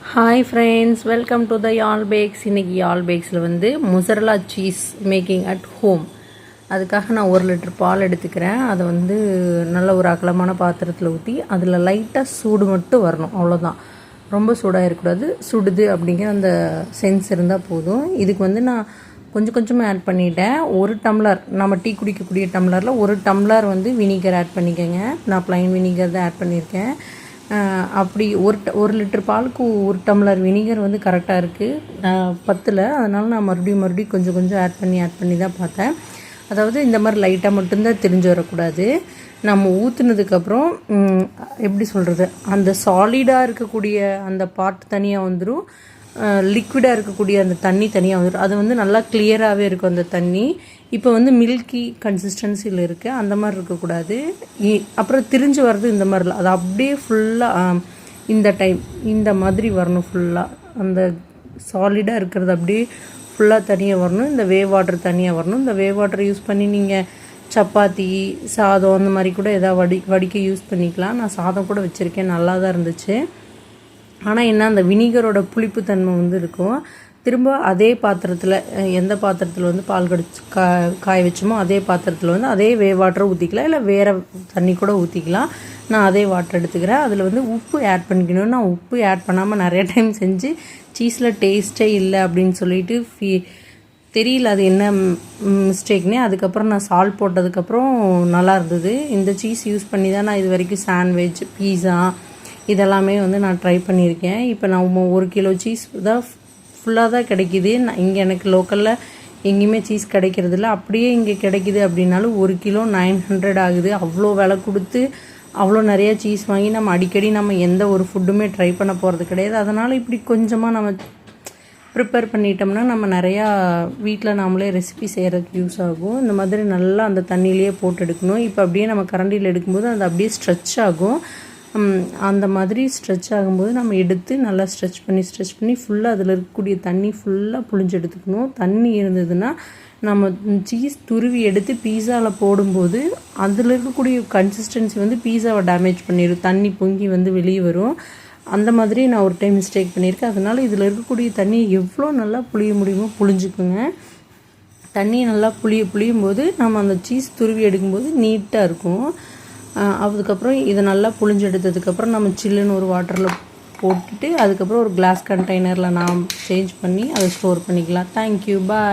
Hi friends, welcome to the Yaal bakes. இன்றைக்கி யால் பேக்ஸில் வந்து mozzarella cheese making at home. அதுக்காக நான் 1 லிட்டர் பால் எடுத்துக்கிறேன். அதை வந்து நல்ல ஒரு அகலமான பாத்திரத்தில் ஊற்றி அதில் லைட்டாக சூடு மட்டும் வரணும், அவ்வளோதான். ரொம்ப சூடாக இருக்கக்கூடாது. சுடுது அப்படிங்கிற அந்த சென்ஸ் இருந்தால் போதும். இதுக்கு வந்து நான் கொஞ்சம் கொஞ்சமாக ஆட் பண்ணிட்டேன். 1 டம்ளர், நம்ம டீ குடிக்கக்கூடிய டம்ளரில் 1 டம்ளர் வந்து வினிகர் ஆட் பண்ணிக்கோங்க. நான் ப்ளைன் வினிகர் தான் ஆட் பண்ணியிருக்கேன். அப்படி ஒரு லிட்டர் பாலுக்கு 1 டம்ளர் வினிகர் வந்து கரெக்டாக இருக்குது, பத்தில். அதனால் நான் மறுபடியும் கொஞ்சம் ஆட் பண்ணி தான் பார்த்தேன். அதாவது இந்த மாதிரி லைட்டாக மட்டும்தான் தெரிஞ்சு வரக்கூடாது. நம்ம ஊற்றுனதுக்கப்புறம் எப்படி சொல்கிறது, அந்த சாலிடாக இருக்கக்கூடிய அந்த பார்ட் தனியாக வந்துடும், லிக்விடாக இருக்கக்கூடிய அந்த தண்ணி தனியாக வந்துடும். அது வந்து நல்லா கிளியராகவே இருக்கும் அந்த தண்ணி. இப்போ வந்து மில்கி கன்சிஸ்டன்சியில் இருக்குது, அந்த மாதிரி இருக்கக்கூடாது. அப்புறம் திரிஞ்சு வர்றது இந்த மாதிரிலாம், அது அப்படியே ஃபுல்லாக இந்த டைம் இந்த மாதிரி வரணும். ஃபுல்லாக அந்த சாலிடாக இருக்கிறது அப்படியே ஃபுல்லாக தனியாக வரணும். இந்த வேவ் வாட்டர் தனியாக வரணும். இந்த வேவ் வாட்டர் யூஸ் பண்ணி நீங்கள் சப்பாத்தி, சாதம் அந்த மாதிரி கூட எதாவது வடிக்க யூஸ் பண்ணிக்கலாம். நான் சாதம் கூட வச்சுருக்கேன், நல்லா தான் இருந்துச்சு. ஆனால் என்ன, அந்த வினிகரோட புளிப்புத்தன்மை வந்து இருக்கும். திரும்ப அதே பாத்திரத்தில், எந்த பாத்திரத்தில் வந்து பால் காய வச்சோமோ அதே பாத்திரத்தில் வந்து அதே வாட்டரை ஊற்றிக்கலாம், இல்லை வேறு தண்ணி கூட ஊற்றிக்கலாம். நான் அதே வாட்டர் எடுத்துக்கிறேன். அதில் வந்து உப்பு ஆட் பண்ணிக்கணும். நான் உப்பு ஆட் பண்ணாமல் நிறைய டைம் செஞ்சு சீஸில் டேஸ்ட்டே இல்லை அப்படின்னு சொல்லிட்டு தெரியல அது என்ன மிஸ்டேக்னே. அதுக்கப்புறம் நான் சால்ட் போட்டதுக்கப்புறம் நல்லா இருந்தது. இந்த சீஸ் யூஸ் பண்ணி தான் நான் இது வரைக்கும் சாண்ட்விச், பீஸா இதெல்லாமே வந்து நான் ட்ரை பண்ணியிருக்கேன். இப்போ நான் 1 கிலோ சீஸ் தான் ஃபுல்லாக தான் கிடைக்கிது. நான் இங்கே எனக்கு லோக்கலில் எங்கேயுமே சீஸ் கிடைக்கிறதில்ல. அப்படியே இங்கே கிடைக்கிது அப்படின்னாலும் 1 கிலோ 900 ஆகுது. அவ்வளோ விலை கொடுத்து அவ்வளோ நிறையா சீஸ் வாங்கி நம்ம அடிக்கடி எந்த ஒரு ஃபுட்டுமே ட்ரை பண்ண போகிறது கிடையாது. அதனால் இப்படி கொஞ்சமாக நம்ம ப்ரிப்பேர் பண்ணிட்டோம்னா நம்ம நிறையா வீட்டில் நாமளே ரெசிபி செய்கிறதுக்கு யூஸ் ஆகும். இந்த மாதிரி நல்லா அந்த தண்ணியிலேயே போட்டு எடுக்கணும். இப்போ அப்படியே நம்ம கரண்டியில் எடுக்கும்போது அது அப்படியே ஸ்ட்ரெச் ஆகும். அந்த மாதிரி ஸ்ட்ரெச் ஆகும்போது நம்ம எடுத்து நல்லா ஸ்ட்ரெச் பண்ணி ஃபுல்லாக அதில் இருக்கக்கூடிய தண்ணி ஃபுல்லாக புழிஞ்சு எடுத்துக்கணும். தண்ணி இருந்ததுன்னா நம்ம சீஸ் துருவி எடுத்து பீஸாவில் போடும்போது அதில் இருக்கக்கூடிய கன்சிஸ்டன்சி வந்து பீஸாவை டேமேஜ் பண்ணிடும். தண்ணி பொங்கி வந்து வெளியே வரும். அந்த மாதிரி நான் ஒரு டைம் மிஸ்டேக் பண்ணியிருக்கேன். அதனால் இதில் இருக்கக்கூடிய தண்ணியை எவ்வளோ நல்லா புளிய முடியுமோ புளிஞ்சுக்குங்க. தண்ணி நல்லா புளியும் போது நம்ம அந்த சீஸ் துருவி எடுக்கும்போது நீட்டாக இருக்கும். அதுக்கப்புறம் இதை நல்லா புழிஞ்சு எடுத்ததுக்கப்புறம் நம்ம சில்லுன்னு ஒரு வாட்டரில் போட்டுட்டு அதுக்கப்புறம் ஒரு கிளாஸ் கண்டெய்னரில் நாம் சேஞ்ச் பண்ணி அதை ஸ்டோர் பண்ணிக்கலாம். தேங்க்யூ, பாய்.